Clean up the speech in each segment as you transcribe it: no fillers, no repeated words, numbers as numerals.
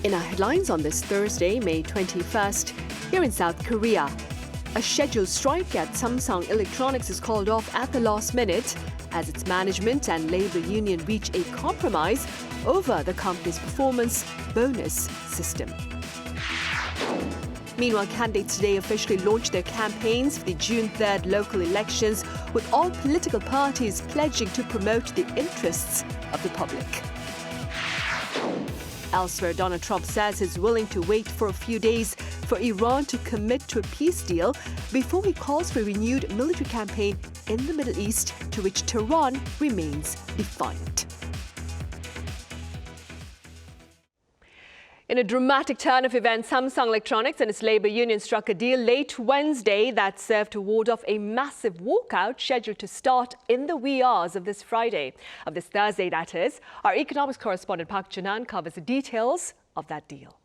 In our headlines on this Thursday, May 21st, here in South Korea, a scheduled strike at Samsung Electronics is called off at the last minute as its management and labor union reach a compromise over the company's performance bonus system. Meanwhile, candidates today officially launched their campaigns for the June 3rd local elections, with all political parties pledging to promote the interests of the public. Elsewhere, Donald Trump says he's willing to wait for a few days for Iran to commit to a peace deal before he calls for a renewed military campaign in the Middle East, to which Tehran remains defiant. In a dramatic turn of events, Samsung Electronics and its labor union struck a deal late Wednesday that served to ward off a massive walkout scheduled to start in the wee hours of this Thursday, that is. Our economics correspondent Park Jun-han covers the details of that deal.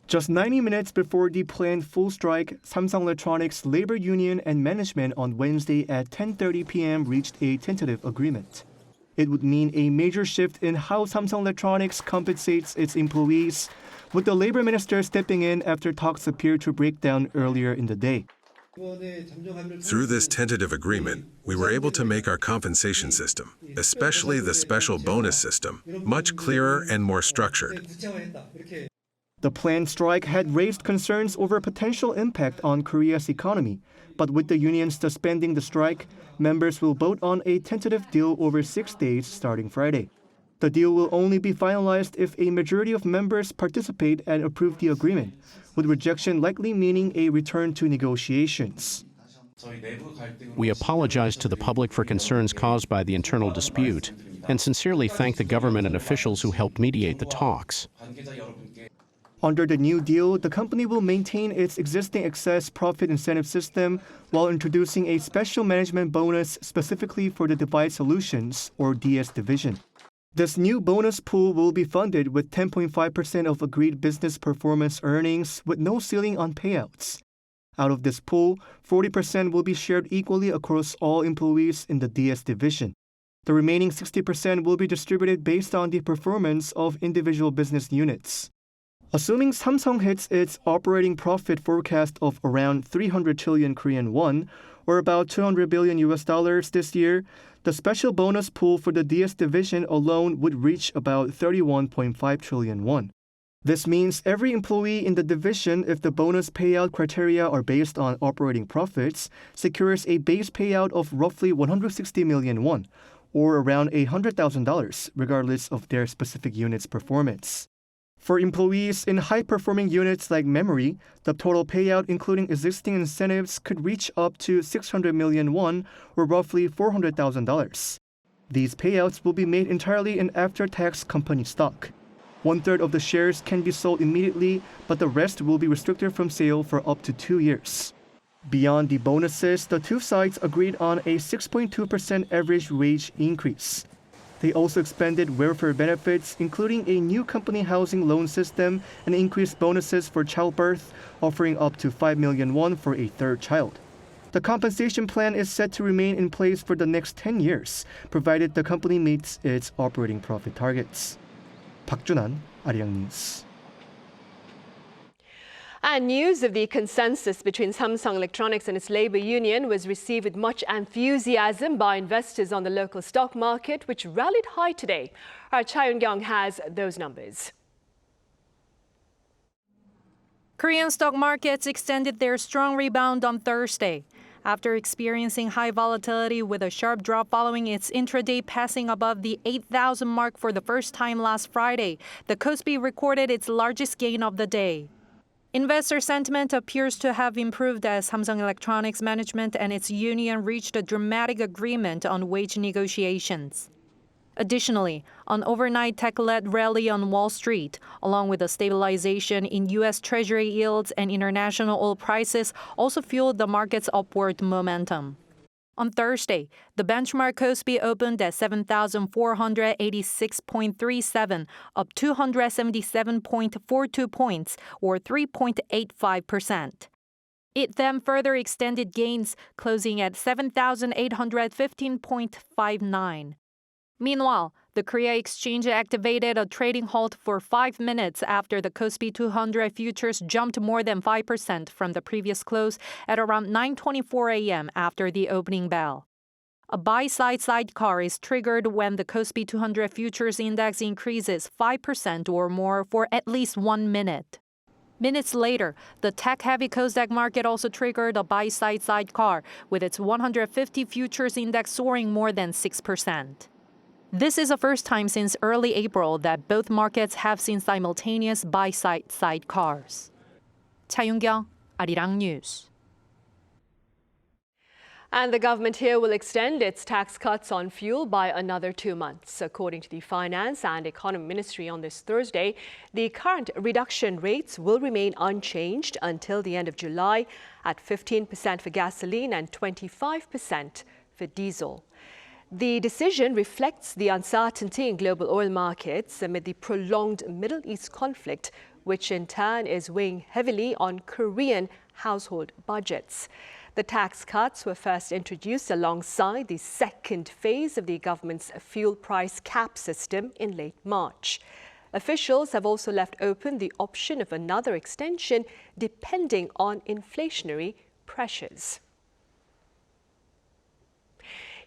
Just 90 minutes before the planned full strike, Samsung Electronics labor union and management on Wednesday at 10:30 p.m. reached a tentative agreement. It would mean a major shift in how Samsung Electronics compensates its employees, with the labor minister stepping in after talks appeared to break down earlier in the day. Through this tentative agreement, we were able to make our compensation system, especially the special bonus system, much clearer and more structured. The planned strike had raised concerns over potential impact on Korea's economy, but with the unions suspending the strike, members will vote on a tentative deal over 6 days starting Friday. The deal will only be finalized if a majority of members participate and approve the agreement, with rejection likely meaning a return to negotiations. We apologize to the public for concerns caused by the internal dispute and sincerely thank the government and officials who helped mediate the talks. Under the new deal, the company will maintain its existing excess profit incentive system while introducing a special management bonus specifically for the Device Solutions, or DS division. This new bonus pool will be funded with 10.5% of agreed business performance earnings with no ceiling on payouts. Out of this pool, 40% will be shared equally across all employees in the DS division. The remaining 60% will be distributed based on the performance of individual business units. Assuming Samsung hits its operating profit forecast of around 300 trillion Korean won, or about $200 billion this year, the special bonus pool for the DS division alone would reach about 31.5 trillion won. This means every employee in the division, if the bonus payout criteria are based on operating profits, secures a base payout of roughly 160 million won, or around $100,000, regardless of their specific unit's performance. For employees in high-performing units like memory, the total payout including existing incentives could reach up to 600 million won, or roughly $400,000. These payouts will be made entirely in after-tax company stock. 1/3 of the shares can be sold immediately, but the rest will be restricted from sale for up to 2 years. Beyond the bonuses, the two sides agreed on a 6.2% average wage increase. They also expanded welfare benefits, including a new company housing loan system and increased bonuses for childbirth, offering up to 5 million won for a third child. The compensation plan is set to remain in place for the next 10 years, provided the company meets its operating profit targets. Park Jun-han, Arirang News. And news of the consensus between Samsung Electronics and its labor union was received with much enthusiasm by investors on the local stock market, which rallied high today. Our Cha Eun-kyung has those numbers. Korean stock markets extended their strong rebound on Thursday. After experiencing high volatility with a sharp drop following its intraday passing above the 8,000 mark for the first time last Friday, the KOSPI recorded its largest gain of the day. Investor sentiment appears to have improved as Samsung Electronics management and its union reached a dramatic agreement on wage negotiations. Additionally, an overnight tech-led rally on Wall Street, along with a stabilization in U.S. Treasury yields and international oil prices, also fueled the market's upward momentum. On Thursday, the benchmark KOSPI opened at 7,486.37, up 277.42 points, or 3.85%. It then further extended gains, closing at 7,815.59. Meanwhile, the Korea Exchange activated a trading halt for 5 minutes after the KOSPI 200 futures jumped more than 5% from the previous close at around 9:24 a.m. after the opening bell. A buy-side sidecar is triggered when the KOSPI 200 futures index increases 5% or more for at least 1 minute. Minutes later, the tech-heavy Kosdaq market also triggered a buy-side sidecar, with its 150 futures index soaring more than 6%. This is the first time since early April that both markets have seen simultaneous buy-side sidecars. Cha Yoon-kyung, Arirang News. And the government here will extend its tax cuts on fuel by another 2 months. According to the Finance and Economy Ministry on this Thursday, the current reduction rates will remain unchanged until the end of July at 15% for gasoline and 25% for diesel. The decision reflects the uncertainty in global oil markets amid the prolonged Middle East conflict, which in turn is weighing heavily on Korean household budgets. The tax cuts were first introduced alongside the second phase of the government's fuel price cap system in late March. Officials have also left open the option of another extension depending on inflationary pressures.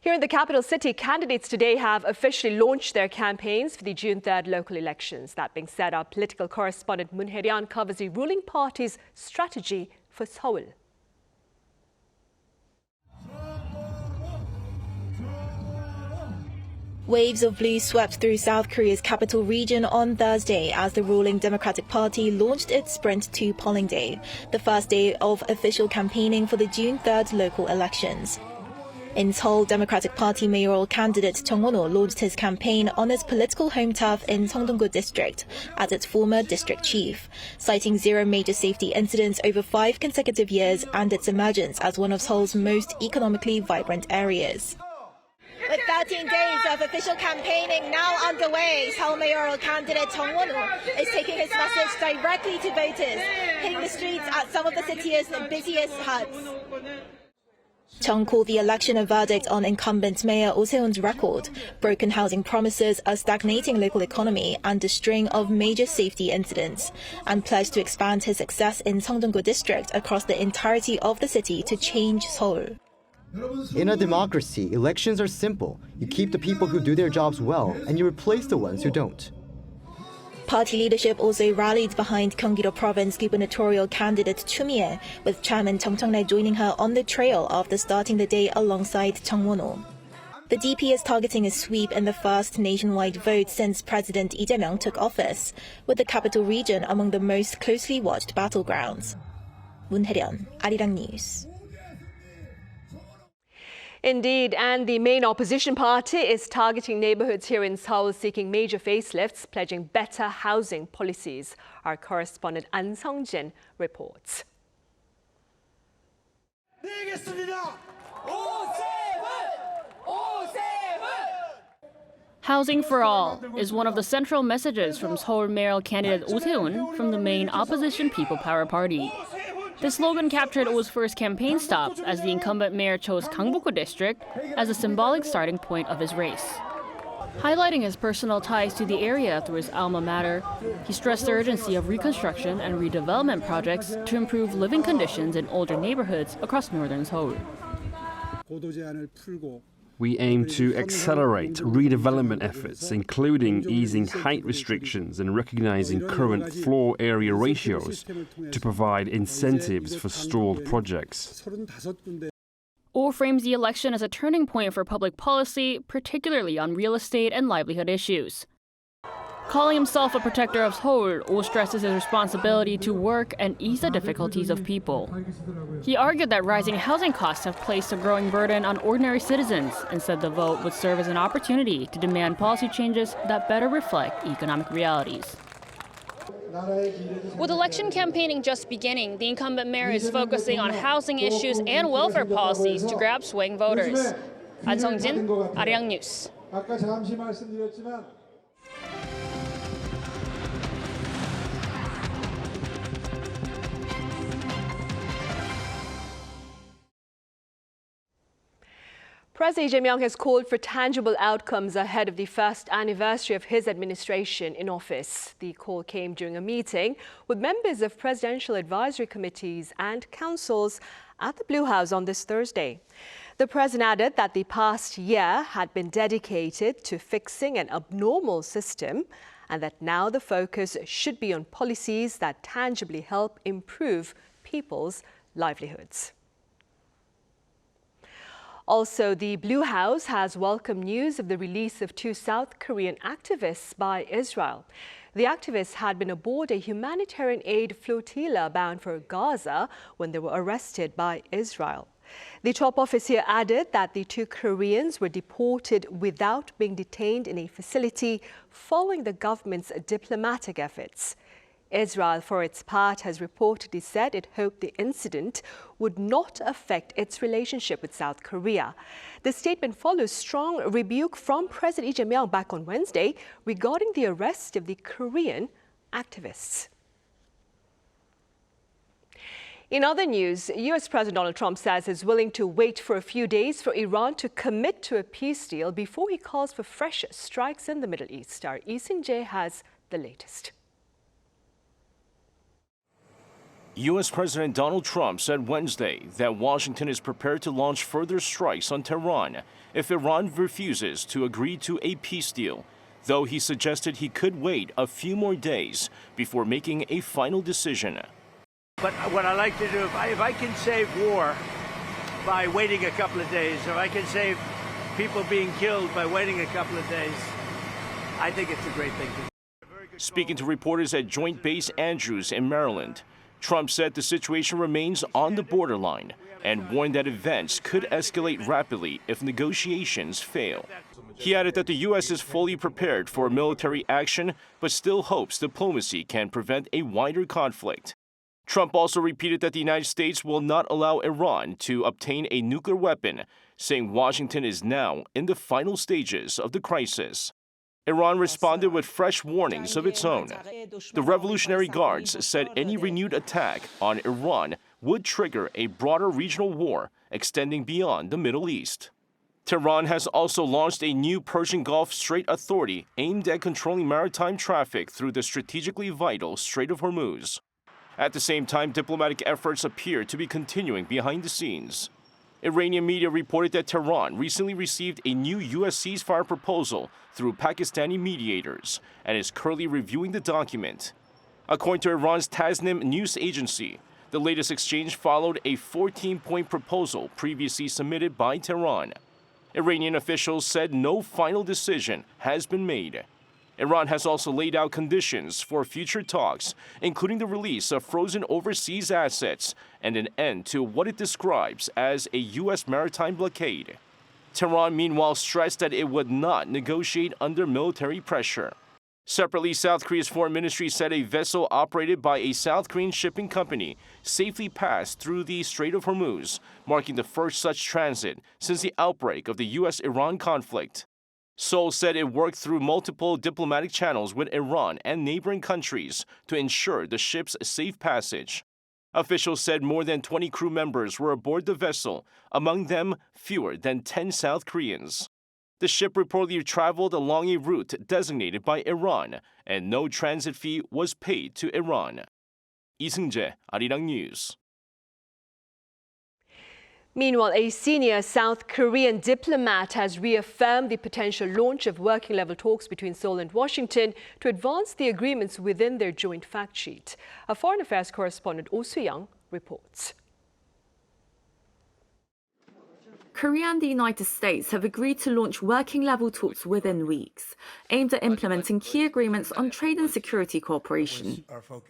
Here in the capital city, candidates today have officially launched their campaigns for the June 3rd local elections. That being said, our political correspondent Moon Hae-ryun covers the ruling party's strategy for Seoul. Waves of blue swept through South Korea's capital region on Thursday as the ruling Democratic Party launched its sprint to polling day, the first day of official campaigning for the June 3rd local elections. In Seoul, Democratic Party mayoral candidate Chong launched his campaign on his political home turf in Seongdong-gu district as its former district chief, citing zero major safety incidents over 5 consecutive years and its emergence as one of Seoul's most economically vibrant areas. With 13 days of official campaigning now underway, Seoul mayoral candidate Chong is taking his message directly to voters, hitting the streets at some of the city's busiest hubs. Chong called the election a verdict on incumbent Mayor Oh Se-hoon's record, broken housing promises, a stagnating local economy, and a string of major safety incidents, and pledged to expand his success in Seongdong-gu district across the entirety of the city to change Seoul. In a democracy, elections are simple. You keep the people who do their jobs well, and you replace the ones who don't. Party leadership also rallied behind Gyeonggi-do Province gubernatorial candidate Choo Mi-ae, with Chairman Chung Chang-rae joining her on the trail after starting the day alongside Chung Won-oh. The DP is targeting a sweep in the first nationwide vote since President Lee Jae-myung took office, with the capital region among the most closely watched battlegrounds. Moon Hae-ryun, Arirang News. Indeed, and the main opposition party is targeting neighborhoods here in Seoul seeking major facelifts, pledging better housing policies. Our correspondent An Sung-jin reports. Housing for all is one of the central messages from Seoul mayoral candidate Oh Se-hoon from the main opposition People Power Party. The slogan captured Oh's first campaign stop as the incumbent mayor chose Gangbuk-gu district as a symbolic starting point of his race. Highlighting his personal ties to the area through his alma mater, he stressed the urgency of reconstruction and redevelopment projects to improve living conditions in older neighborhoods across northern Seoul. We aim to accelerate redevelopment efforts, including easing height restrictions and recognizing current floor area ratios to provide incentives for stalled projects. Oh frames the election as a turning point for public policy, particularly on real estate and livelihood issues. Calling himself a protector of Seoul, Oh stresses his responsibility to work and ease the difficulties of people. He argued that rising housing costs have placed a growing burden on ordinary citizens and said the vote would serve as an opportunity to demand policy changes that better reflect economic realities. With election campaigning just beginning, the incumbent mayor is focusing on housing issues and welfare policies to grab swing voters. An Sung-jin, Arirang News. President Lee Jae-myung has called for tangible outcomes ahead of the first anniversary of his administration in office. The call came during a meeting with members of presidential advisory committees and councils at the Blue House on this Thursday. The president added that the past year had been dedicated to fixing an abnormal system and that now the focus should be on policies that tangibly help improve people's livelihoods. Also, the Blue House has welcomed news of the release of 2 South Korean activists by Israel. The activists had been aboard a humanitarian aid flotilla bound for Gaza when they were arrested by Israel. The top officer added that the 2 Koreans were deported without being detained in a facility following the government's diplomatic efforts. Israel, for its part, has reportedly said it hoped the incident would not affect its relationship with South Korea. The statement follows strong rebuke from President Lee Jae-myung back on Wednesday regarding the arrest of the Korean activists. In other news, U.S. President Donald Trump says he's willing to wait for a few days for Iran to commit to a peace deal before he calls for fresh strikes in the Middle East. Our Lee Seung-jae has the latest. U.S. President Donald Trump said Wednesday that Washington is prepared to launch further strikes on Tehran if Iran refuses to agree to a peace deal, though he suggested he could wait a few more days before making a final decision. But what I like to do, if I can save war by waiting a couple of days, if I can save people being killed by waiting a couple of days, I think it's a great thing to do. Speaking to reporters at Joint Base Andrews in Maryland, Trump said the situation remains on the borderline and warned that events could escalate rapidly if negotiations fail. He added that the U.S. is fully prepared for military action, but still hopes diplomacy can prevent a wider conflict. Trump also repeated that the United States will not allow Iran to obtain a nuclear weapon, saying Washington is now in the final stages of the crisis. Iran responded with fresh warnings of its own. The Revolutionary Guards said any renewed attack on Iran would trigger a broader regional war extending beyond the Middle East. Tehran has also launched a new Persian Gulf Strait authority aimed at controlling maritime traffic through the strategically vital Strait of Hormuz. At the same time, diplomatic efforts appear to be continuing behind the scenes. Iranian media reported that Tehran recently received a new U.S. ceasefire proposal through Pakistani mediators and is currently reviewing the document. According to Iran's Tasnim news agency, the latest exchange followed a 14-point proposal previously submitted by Tehran. Iranian officials said no final decision has been made. Iran has also laid out conditions for future talks, including the release of frozen overseas assets and an end to what it describes as a U.S. maritime blockade. Tehran, meanwhile, stressed that it would not negotiate under military pressure. Separately, South Korea's foreign ministry said a vessel operated by a South Korean shipping company safely passed through the Strait of Hormuz, marking the first such transit since the outbreak of the U.S.-Iran conflict. Seoul said it worked through multiple diplomatic channels with Iran and neighboring countries to ensure the ship's safe passage. Officials said more than 20 crew members were aboard the vessel, among them fewer than 10 South Koreans. The ship reportedly traveled along a route designated by Iran, and no transit fee was paid to Iran. Lee Seung-jae, Arirang News. Meanwhile, a senior South Korean diplomat has reaffirmed the potential launch of working-level talks between Seoul and Washington to advance the agreements within their joint fact sheet. Our foreign affairs correspondent Oh Se-hoon reports. Korea and the United States have agreed to launch working-level talks within weeks, aimed at implementing key agreements on trade and security cooperation.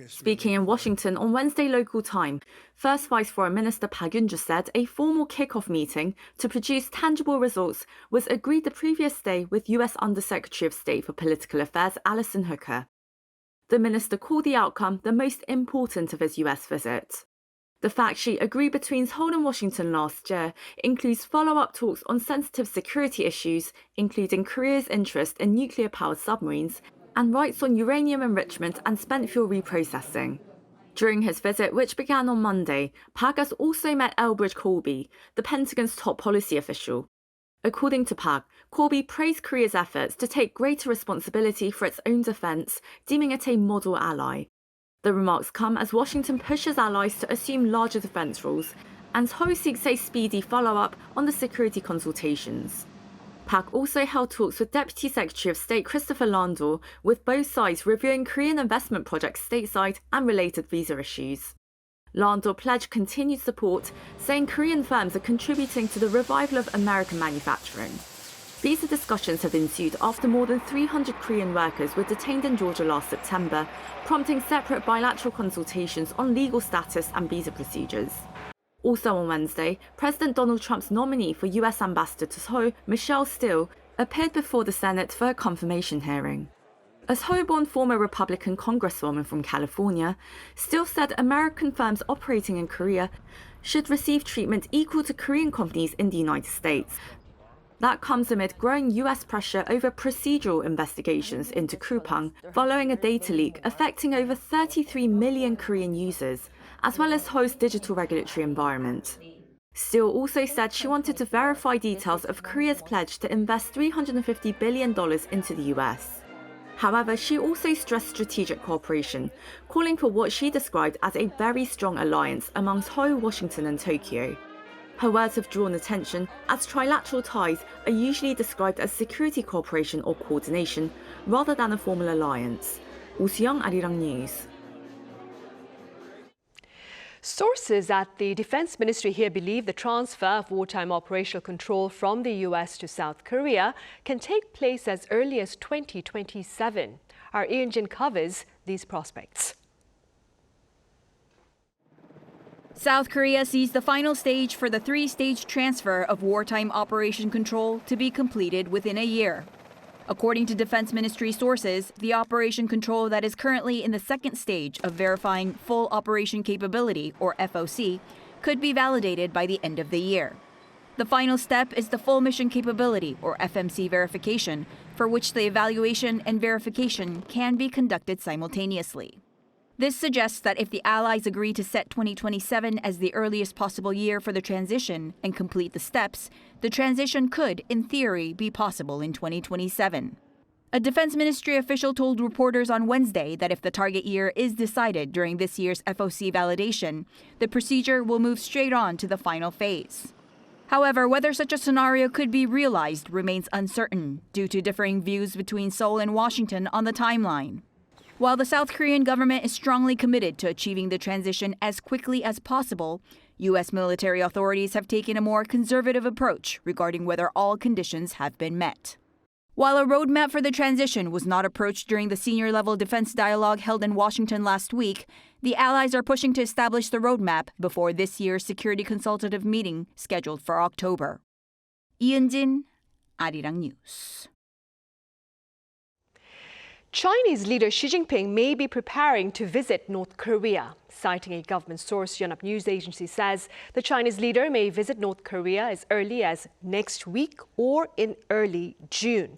Speaking in Washington on Wednesday local time, First Vice Foreign Minister Park Yoon-jo said a formal kick-off meeting to produce tangible results was agreed the previous day with U.S. Undersecretary of State for Political Affairs Alison Hooker. The minister called the outcome the most important of his U.S. visit. The fact sheet agreed between Seoul and Washington last year includes follow-up talks on sensitive security issues, including Korea's interest in nuclear-powered submarines and rights on uranium enrichment and spent fuel reprocessing. During his visit, which began on Monday, Park has also met Elbridge Colby, the Pentagon's top policy official. According to Park, KOSPI praised Korea's efforts to take greater responsibility for its own defense, deeming it a model ally. The remarks come as Washington pushes allies to assume larger defense roles, and Ho seeks a speedy follow-up on the security consultations. Park also held talks with Deputy Secretary of State Christopher Landor, with both sides reviewing Korean investment projects stateside and related visa issues. Landor pledged continued support, saying Korean firms are contributing to the revival of American manufacturing. Visa discussions have ensued after more than 300 Korean workers were detained in Georgia last September, prompting separate bilateral consultations on legal status and visa procedures. Also on Wednesday, President Donald Trump's nominee for U.S. Ambassador to Seoul, Michelle Steele, appeared before the Senate for a confirmation hearing. A Seoul-born former Republican congresswoman from California, Steele said American firms operating in Korea should receive treatment equal to Korean companies in the United States. That comes amid growing U.S. pressure over procedural investigations into Coupang following a data leak affecting over 33 million Korean users, as well as Seoul's digital regulatory environment. Steele also said she wanted to verify details of Korea's pledge to invest $350 billion into the U.S. However, she also stressed strategic cooperation, calling for what she described as a very strong alliance among Seoul, Washington, and Tokyo. Her words have drawn attention, as trilateral ties are usually described as security cooperation or coordination, rather than a formal alliance. Oh Se-hoon, Arirang News. Sources at the Defense Ministry here believe the transfer of wartime operational control from the U.S. to South Korea can take place as early as 2027. Our Ian Jin covers these prospects. South Korea sees the final stage for the three-stage transfer of wartime operation control to be completed within a year. According to Defense Ministry sources, the operation control that is currently in the second stage of verifying full operation capability, or FOC, could be validated by the end of the year. The final step is the full mission capability, or FMC verification, for which the evaluation and verification can be conducted simultaneously. This suggests that if the Allies agree to set 2027 as the earliest possible year for the transition and complete the steps, the transition could, in theory, be possible in 2027. A Defense Ministry official told reporters on Wednesday that if the target year is decided during this year's FOC validation, the procedure will move straight on to the final phase. However, whether such a scenario could be realized remains uncertain due to differing views between Seoul and Washington on the timeline. While the South Korean government is strongly committed to achieving the transition as quickly as possible, U.S. military authorities have taken a more conservative approach regarding whether all conditions have been met. While a roadmap for the transition was not approached during the senior-level defense dialogue held in Washington last week, the Allies are pushing to establish the roadmap before this year's Security Consultative Meeting scheduled for October. Ian Jin, Arirang News. Chinese leader Xi Jinping may be preparing to visit North Korea. Citing a government source, Yonhap News Agency says the Chinese leader may visit North Korea as early as next week or in early June.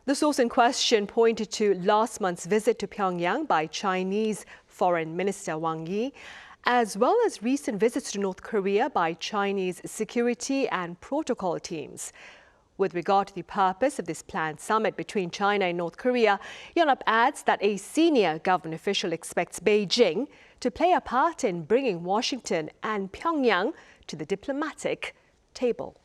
The source in question pointed to last month's visit to Pyongyang by Chinese Foreign Minister Wang Yi, as well as recent visits to North Korea by Chinese security and protocol teams. With regard to the purpose of this planned summit between China and North Korea, Yonhap adds that a senior government official expects Beijing to play a part in bringing Washington and Pyongyang to the diplomatic table.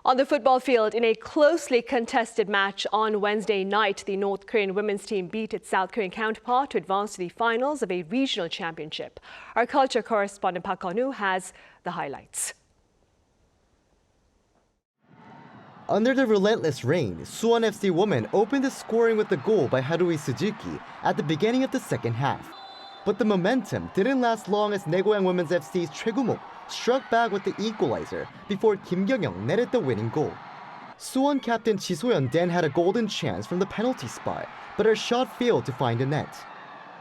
On the football field, in a closely contested match on Wednesday night, the North Korean women's team beat its South Korean counterpart to advance to the finals of a regional championship. Our culture correspondent Park Eun-woo has the highlights. Under the relentless rain, Suwon FC women opened the scoring with the goal by Haruhi Suzuki at the beginning of the second half. But the momentum didn't last long as Naegoyang Women's FC's Choi Gu-mok struck back with the equalizer before Kim Kyung-young netted the winning goal. Suwon captain Ji So-yeon then had a golden chance from the penalty spot, but her shot failed to find the net.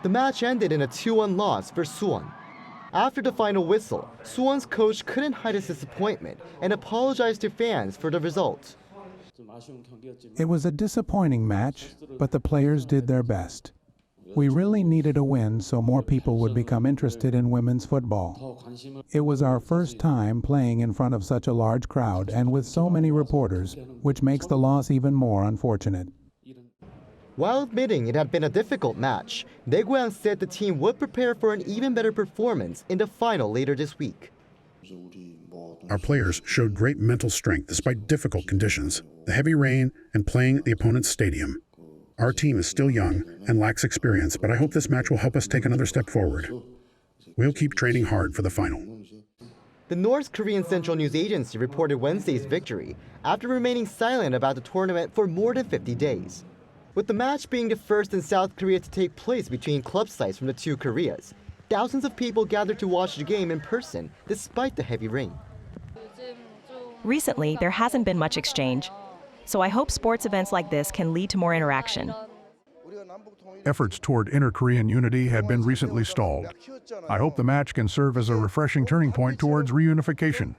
The match ended in a 2-1 loss for Suwon. After the final whistle, Suwon's coach couldn't hide his disappointment and apologized to fans for the result. It was a disappointing match, but the players did their best. We really needed a win so more people would become interested in women's football. It was our first time playing in front of such a large crowd and with so many reporters, which makes the loss even more unfortunate. While admitting it had been a difficult match, Daeguang said the team would prepare for an even better performance in the final later this week. Our players showed great mental strength despite difficult conditions, the heavy rain, and playing at the opponent's stadium. Our team is still young and lacks experience, but I hope this match will help us take another step forward. We'll keep training hard for the final. The North Korean Central News Agency reported Wednesday's victory after remaining silent about the tournament for more than 50 days. With the match being the first in South Korea to take place between club sides from the two Koreas, thousands of people gathered to watch the game in person despite the heavy rain. Recently, there hasn't been much exchange, so I hope sports events like this can lead to more interaction. Efforts toward inter-Korean unity had been recently stalled. I hope the match can serve as a refreshing turning point towards reunification.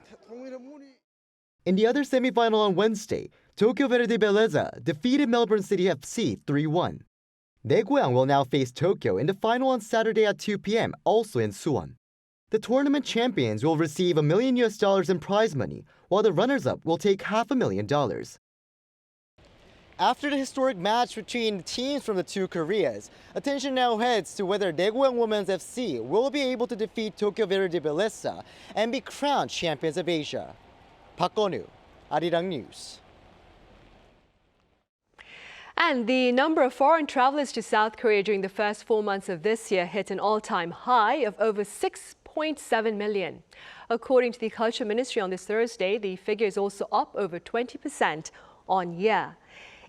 In the other semifinal on Wednesday, Tokyo Verde Belleza defeated Melbourne City FC 3-1. Daeguang will now face Tokyo in the final on Saturday at 2 p.m., also in Suwon. The tournament champions will receive $1 million in prize money, while the runners-up will take $500,000. After the historic match between the teams from the two Koreas, attention now heads to whether Daeguang Women's FC will be able to defeat Tokyo Verde Belleza and be crowned champions of Asia. Park Gon-woo, Arirang News. And the number of foreign travelers to South Korea during the first 4 months of this year hit an all-time high of over 6.7 million. According to the Culture Ministry on this Thursday, the figure is also up over 20% on year.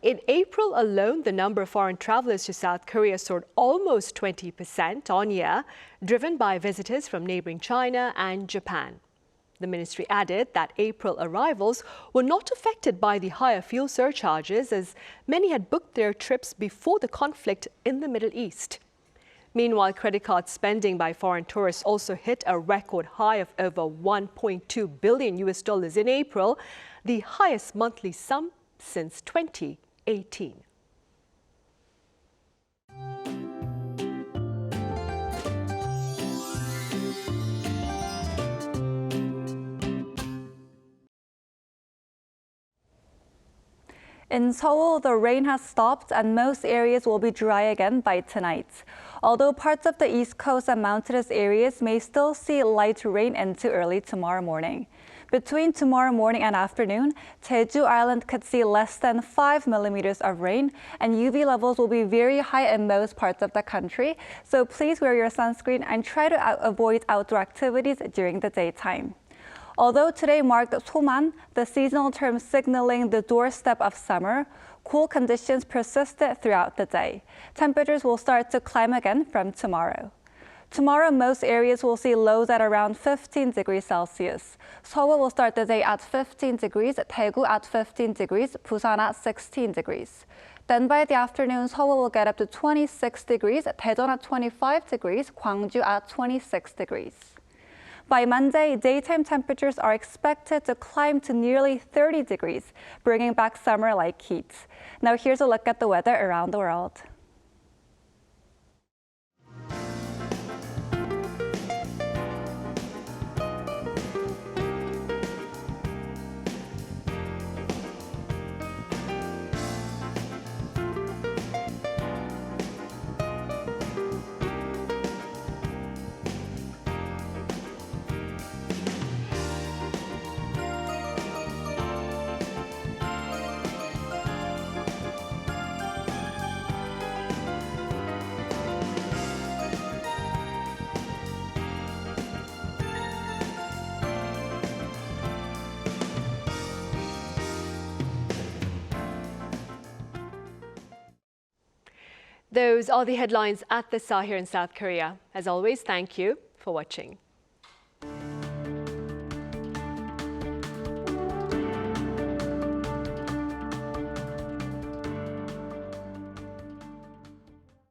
In April alone, the number of foreign travelers to South Korea soared almost 20% on year, driven by visitors from neighboring China and Japan. The ministry added that April arrivals were not affected by the higher fuel surcharges, as many had booked their trips before the conflict in the Middle East. Meanwhile, credit card spending by foreign tourists also hit a record high of over $1.2 billion in April, the highest monthly sum since 2018. In Seoul, the rain has stopped and most areas will be dry again by tonight. Although parts of the East Coast and mountainous areas may still see light rain into early tomorrow morning. Between tomorrow morning and afternoon, Jeju Island could see less than 5 millimeters of rain, and UV levels will be very high in most parts of the country, so please wear your sunscreen and try to avoid outdoor activities during the daytime. Although today marked Soman, the seasonal term signaling the doorstep of summer, cool conditions persisted throughout the day. Temperatures will start to climb again from tomorrow. Tomorrow, most areas will see lows at around 15 degrees Celsius. Seoul will start the day at 15 degrees, Daegu at 15 degrees, Busan at 16 degrees. Then by the afternoon, Seoul will get up to 26 degrees, Daejeon at 25 degrees, Gwangju at 26 degrees. By Monday, daytime temperatures are expected to climb to nearly 30 degrees, bringing back summer-like heat. Now here's a look at the weather around the world. Those are the headlines at this hour here in South Korea. As always, thank you for watching.